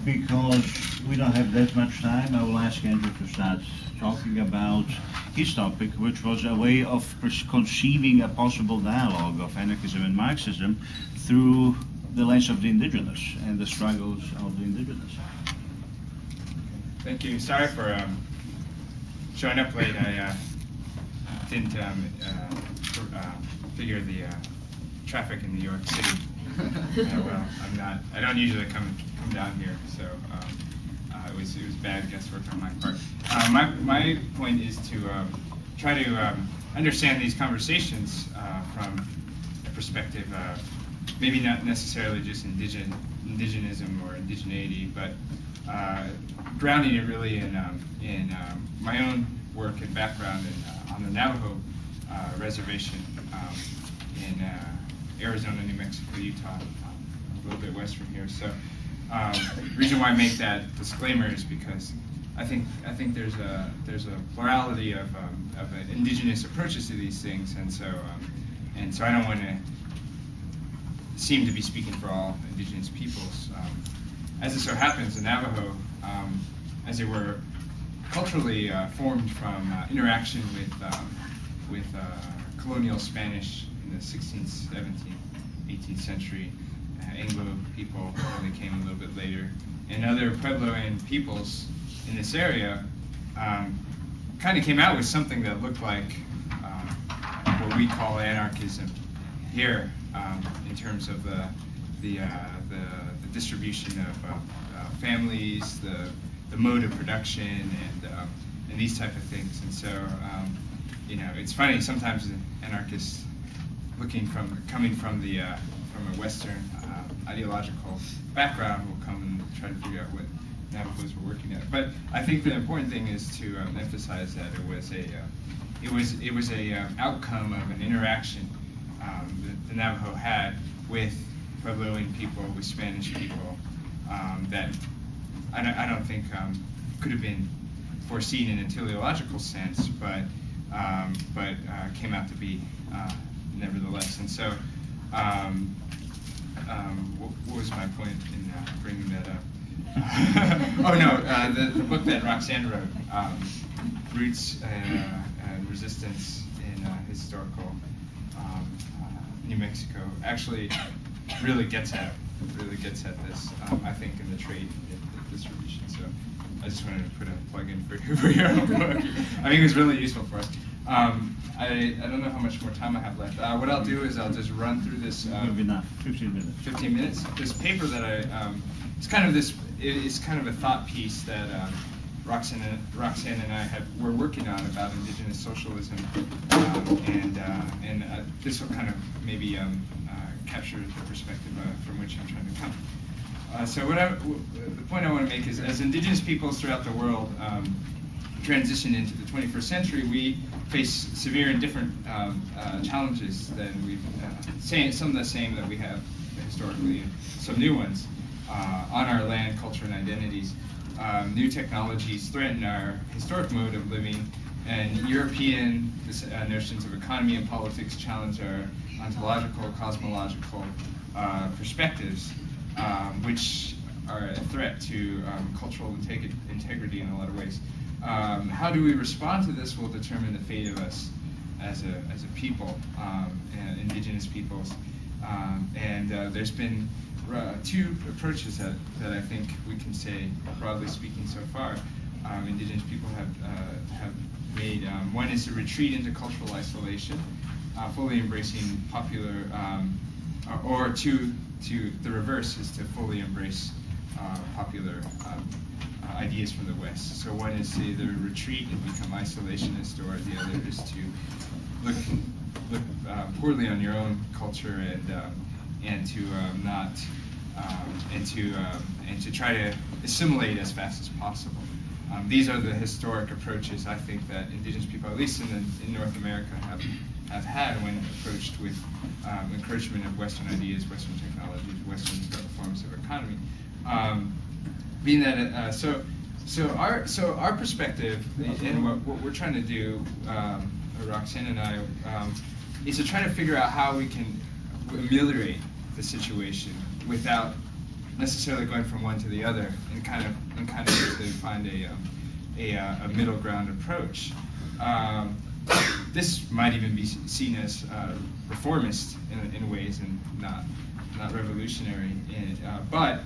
Because we don't have that much time, I will ask Andrew to start talking about his topic, which was a way of conceiving a possible dialogue of anarchism and Marxism through the lens of the indigenous and the struggles of the indigenous. Thank you. Sorry for showing up late. I didn't figure the traffic in New York City. Well, I don't usually come down here, so it was bad guesswork on my part. My point is to try to understand these conversations from a perspective, maybe not necessarily just indigenism or indigeneity, but grounding it really in my own work and background on the Navajo reservation in Arizona, New Mexico, Utah, a little bit west from here. So the reason why I make that disclaimer is because I think there's a plurality of indigenous approaches to these things, and so I don't want to seem to be speaking for all indigenous peoples. As it so happens, the Navajo, as they were culturally formed from interaction with colonial Spanish in the 16th, 17th, 18th century, Anglo people, they came a little bit later, and other Puebloan peoples in this area kind of came out with something that looked like what we call anarchism here, in terms of the distribution of families, the mode of production, and these type of things. And so, it's funny sometimes anarchists coming from a Western ideological background will come and try to figure out what Navajos were working at. But I think the important thing is to emphasize that it was a outcome of an interaction that the Navajo had with Puebloan people, with Spanish people, that I don't think could have been foreseen in a teleological sense, but came out to be nevertheless. And so, what was my point in bringing that up? Oh no, the book that Roxanne wrote, Roots and Resistance in Historical New Mexico, actually really gets at this, I think, in the trade distribution. So I just wanted to put a plug in for your own book. I think it was really useful for us. I don't know how much more time I have left. What I'll do is I'll just run through this. Maybe not. 15 minutes. 15 minutes. This paper that it's kind of a thought piece that Roxanne and I were working on about indigenous socialism, and this will kind of maybe capture the perspective from which I'm trying to come. So the point I want to make is, as indigenous peoples throughout the world transition into the 21st century, we face severe and different challenges than we've some of the same that we have historically, and some new ones on our land, culture, and identities. New technologies threaten our historic mode of living, and European notions of economy and politics challenge our ontological, cosmological perspectives, which are a threat to cultural integrity in a lot of ways. How do we respond to this will determine the fate of us as a people, indigenous peoples. There's been two approaches that I think we can say, broadly speaking, so far, indigenous people have made. One is to retreat into cultural isolation, fully embracing popular, or to the reverse is to fully embrace popular ideas from the West. So one is to either retreat and become isolationist, or the other is to look poorly on your own culture and to try to assimilate as fast as possible. These are the historic approaches I think that indigenous people, at least in North America, have had when approached with encouragement of Western ideas, Western technologies, Western forms of economy. Being that so our perspective and what we're trying to do, Roxanne and I, is to try to figure out how we can ameliorate the situation without necessarily going from one to the other, and kind of to find a middle ground approach. This might even be seen as reformist in ways, and not revolutionary. But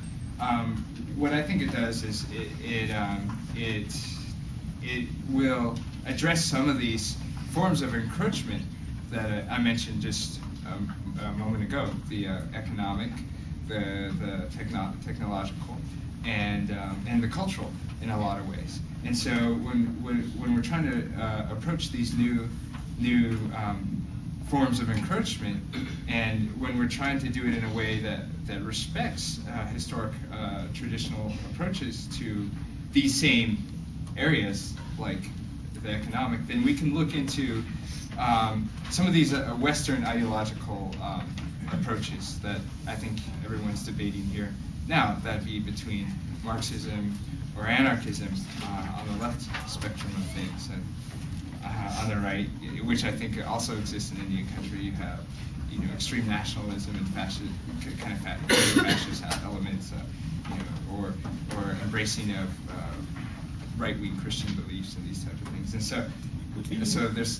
what I think it does is it will address some of these forms of encroachment that I mentioned just a moment ago: the economic, the technological, and the cultural in a lot of ways. And so when we're trying to approach these new forms of encroachment, and when we're trying to do it in a way that respects historic traditional approaches to these same areas, like the economic, then we can look into some of these Western ideological approaches that I think everyone's debating here now, that'd be between Marxism or anarchism on the left spectrum of things, and on the right, which I think also exists in Indian country, you have extreme nationalism and fascist elements, or embracing of right-wing Christian beliefs and these types of things. And so there's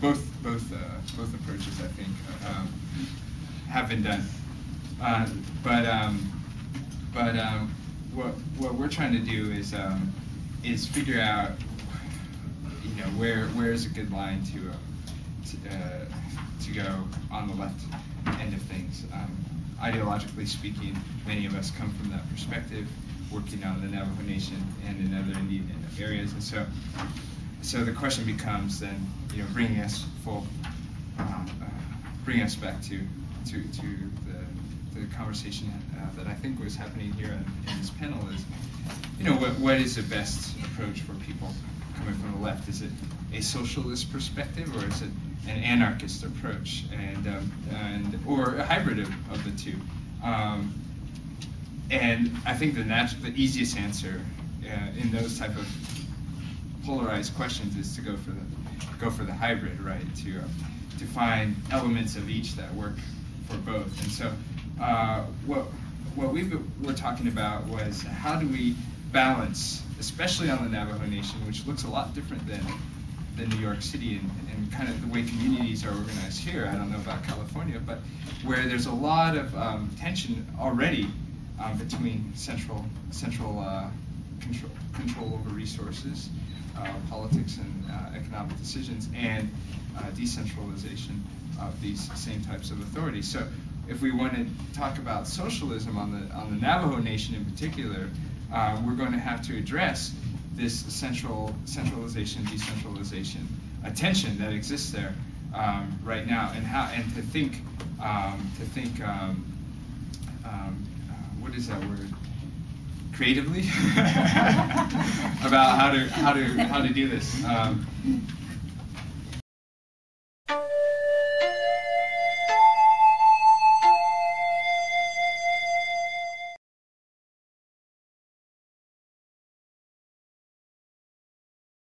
both approaches, I think, have been done. What we're trying to do is figure out where is a good line to go on the left end of things. Ideologically speaking, many of us come from that perspective, working on the Navajo Nation and in other Indian areas, and so the question becomes then, bringing us back to the conversation that I think was happening here in this panel is, what is the best approach for people coming from the left? Is it a socialist perspective, or is it an anarchist approach, or a hybrid of the two? And I think the easiest answer in those type of polarized questions is to go for the hybrid, right? To find elements of each that work for both. And so what we were talking about was, how do we balance, especially on the Navajo Nation, which looks a lot different than New York City and kind of the way communities are organized here. I don't know about California, but where there's a lot of tension already between central control over resources, politics and economic decisions, and decentralization of these same types of authorities. So if we want to talk about socialism on the Navajo Nation in particular, we're going to have to address this centralization, decentralization, tension that exists there right now, and to think what is that word? Creatively about how to do this.